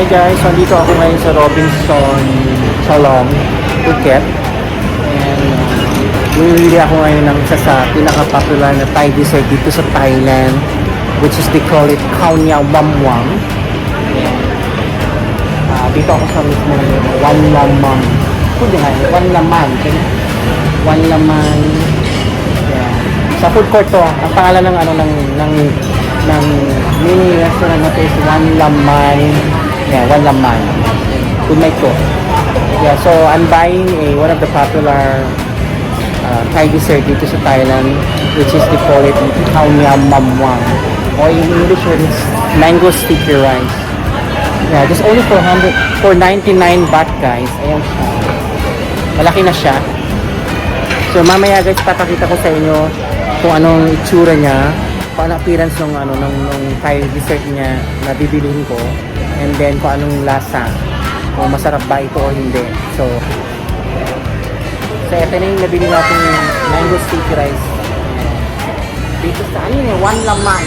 Hi guys, so dito ako ngayon sa Robinson Chalong, Phuket. And bumili ako ngayon ng isa sa pinaka-popular na Thai dessert dito sa Thailand, which is they call it Khao Niao Mam Wang. Dito ako sa mismo One Lamang. Food nga, One Laman. One Laman. Yeah. Sa food court to, ang pangalan ng mini restaurant na to is One Laman. Yeah, One Laman. With my cook. Yeah, so I'm buying one of the popular Thai dessert dito sa Thailand, which is they call it Khao Niao Mam Wang. Or in English, it's mango sticky rice. Yeah, just only 499 baht guys. Ayan siya. Malaki na siya. So mamaya guys, papakita ko sa inyo kung anong itsura niya, kung anong appearance ng Thai dessert niya na bibilihin ko, and then kung anong lasa, kung masarap ba ito o hindi. So ito na yung nabili natin mango sticky rice. Dito sa One Laman.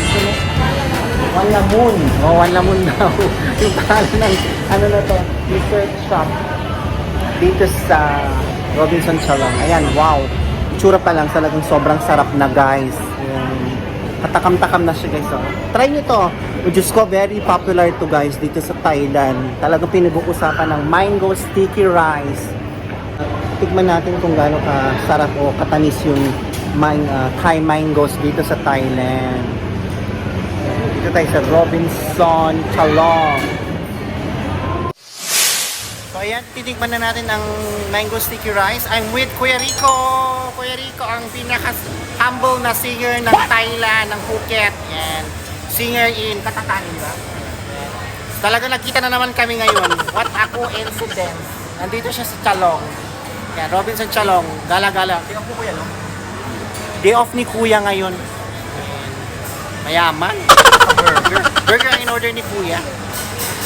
One Lamun. Oh, One Lamun daw. Yung pangalan ng na to, dessert shop dito sa Robinson Chalong. Ayan, wow. Itsura pa lang, talagang sobrang sarap na guys. Ayan. Katakam-takam na siya guys. Oh. Try nyo to. Diyos ko, very popular to guys dito sa Thailand. Talagang pinag-uusapan ng mango sticky rice. Tikman natin kung gaano kasarap o katamis yung Thai mangoes dito sa Thailand. Dito tayo sa Robinson Chalong. So ayan, titikman na natin ang mango sticky rice. I'm with Kuya Rico. Kuya Rico ang pinaka-humble na singer ng Thailand, ng Phuket. Ayan. Singer in Katatan, di ba? Talaga nagkita na naman kami ngayon. What ako incident. Nandito siya sa Chalong. Ayan, Robinson Chalong. Gala-gala. Day off ni Kuya, no? Day off ni Kuya ngayon. Mayaman. Burger ang in-order ni Kuya.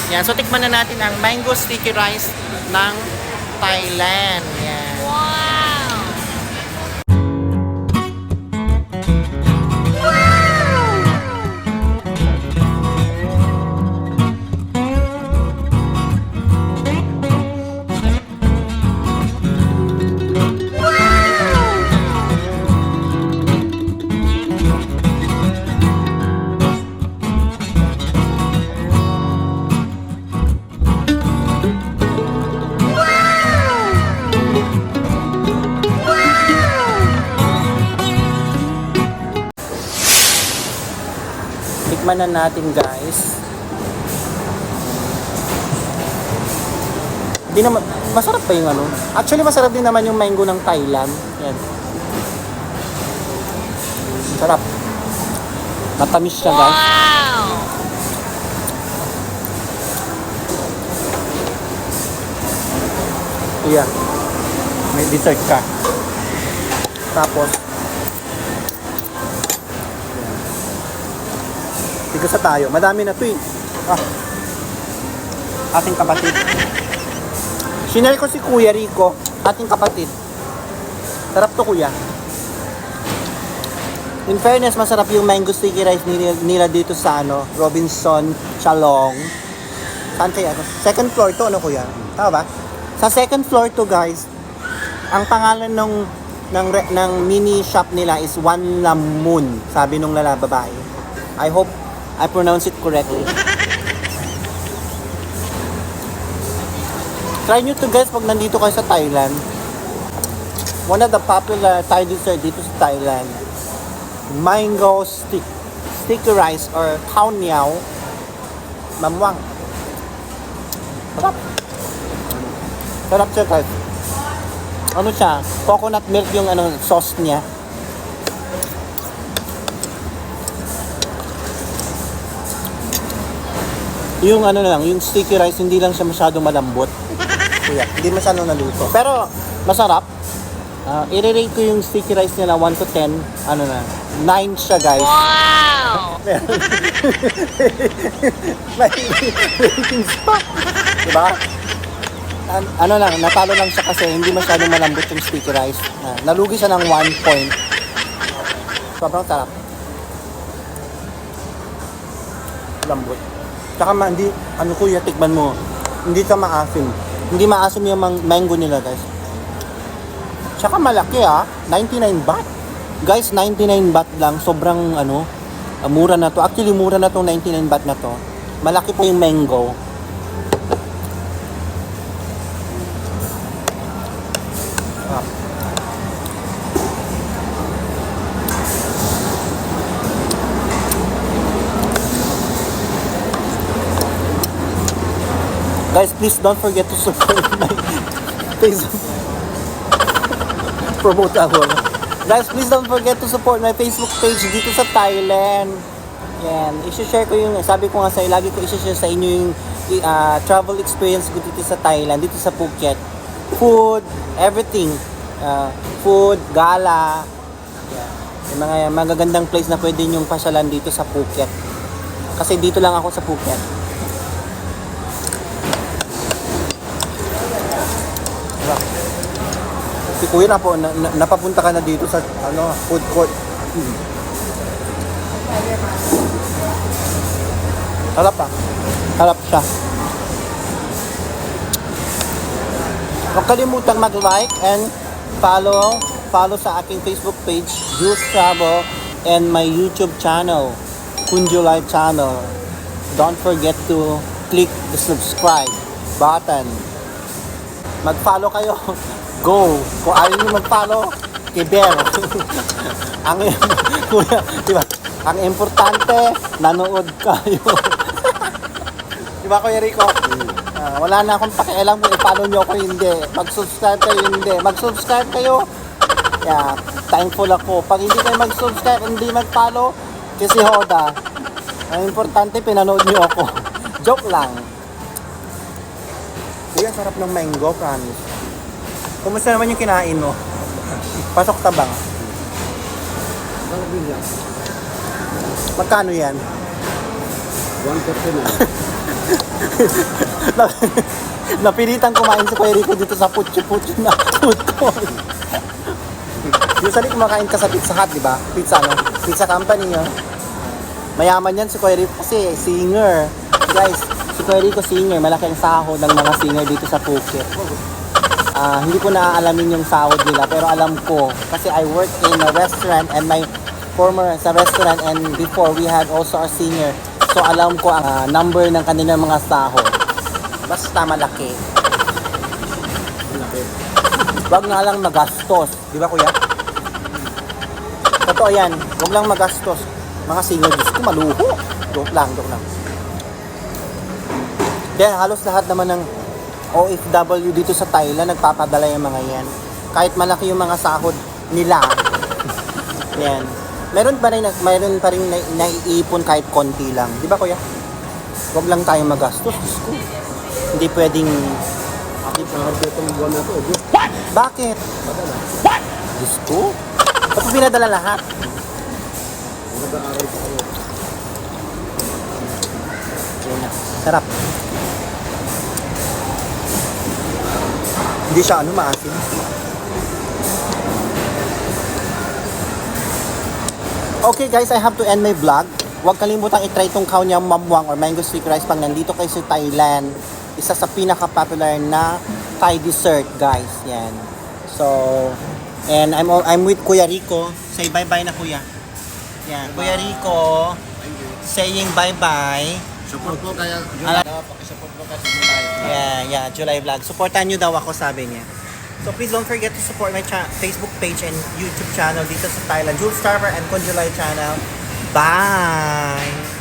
Yan, so tikman na natin ang mango sticky rice ng Thailand. Yan. Wow! Tikman na natin guys. Di naman, masarap pa yung Actually masarap din naman yung mango ng Thailand. Yan. Sarap. Matamis siya guys. Wow! Yan. May dessert ka. Tapos tigasa tayo. Madami na to eh. Ating kapatid. Sinare ko si Kuya Rico. Ating kapatid. Sarap to kuya. In fairness, masarap yung mango sticky rice nila dito sa Robinson Chalong. Saan kaya? Second floor to, kuya? Tama ba? Sa second floor to guys, ang pangalan ng mini shop nila is One Lamun. Sabi nung babae. I hope I pronounce it correctly. Try nyo to guys pag nandito kayo sa Thailand. One of the popular Thai dessert dito sa Thailand. Mango sticky rice or Khao Niao Mam Wang. Sarap. Sarap siya guys. Ano siya? Coconut milk yung sauce niya. Yung yung sticky rice, hindi lang siya masyadong malambot. Kuya, hindi masyadong naluto. Pero, masarap. I-rate ko yung sticky rice nila 1 to 10. 9 siya guys. Wow! May ratings pa. Diba? Natalo lang siya kasi hindi masyadong malambot yung sticky rice. Nalugi siya ng 1 point. Sobrang sarap. Lambot. Tsaka Ano kuya, tikman mo. Hindi ka maasim. Hindi maasim yung mango nila, guys. Tsaka malaki 99 baht. Guys, 99 baht lang. Sobrang mura na to. Actually, mura na tong 99 baht na to. Malaki po yung mango. Guys, please don't forget to support my Facebook. Promote ako. Guys, please don't forget to support my Facebook page dito sa Thailand. Yan. I-share ko yung, sabi ko nga sa'yo, lagi ko i-share sa inyo yung travel experience ko dito sa Thailand, dito sa Phuket. Food, everything. Food, gala. Yan. Yung mga magagandang place na pwede nyong pasyalan dito sa Phuket. Kasi dito lang ako sa Phuket. Si Kuya napapunta ka na dito sa food court. Harap Harap siya. Huwag kalimutang mag-like and follow sa aking Facebook page, Jules Travel, and my YouTube channel, Kunjulay Channel. Don't forget to click the subscribe button. Mag-follow kayo. Go! Kung ayaw nyo mag-follow, kiber. Kuya, diba? Ang importante, nanood kayo. Diba, Kuya Rico? Wala na akong pakialam kung i-follow nyo ako hindi. Mag-subscribe kayo hindi. Mag-subscribe kayo. Yeah, thankful ako. Pag hindi kayo mag-subscribe, hindi mag-follow, kasi hoda. Ang importante, pinanood nyo ako. Joke lang. Kuya, sarap ng mango, promise. Kumusta naman yung kinain mo? Pasok tabang. Magkano yan? 149. Napilitan kumain si Kuya Rico dito sa putyo-putyo na food court. Usually kumakain ka sa Pizza Hut, di ba? Pizza company yun. Mayaman yan si Kuya Rico kasi singer. Guys, si Kuya Rico singer. Malaki ang sahod ng mga singer dito sa Phuket. Hindi ko naaalamin yung sahod nila pero alam ko kasi I work in a restaurant and my former sa restaurant and before we had also a singer, so alam ko ang number ng kanilang mga sahod. Basta malaki. Wag nga lang magastos, di ba kuya? Totoo yan, wag lang magastos. Mga singer, Diyos ko, maluho. Joke lang. Dahil halos lahat naman ng OFW dito sa Thailand, nagpapadala yung mga yan. Kahit malaki yung mga sahod nila. Yan. Meron pa rin naiipon kahit konti lang. Di ba kuya? Huwag lang tayong magastos. Diyos ko. Hindi pwedeng... What? Bakit? What? Diyos ko. Ba't mo pinadala lahat? Yan na. Sarap. Hindi siya maasim. Okay guys, I have to end my vlog. Huwag kalimutang i-try itong khao niya mamwang or mango sticky rice pag nandito kayo sa Thailand. Isa sa pinaka-popular na Thai dessert, guys. Yan. So, and I'm with Kuya Rico. Say bye-bye na kuya. Yan, Kuya Rico saying bye-bye. Support ko kaya pakisupport ko kasi July. Yeah, July vlog. Supportan nyo daw ako, sabi niya. So please don't forget to support my Facebook page and YouTube channel dito sa Thailand. Jules Travel and Kunjulay channel. Bye!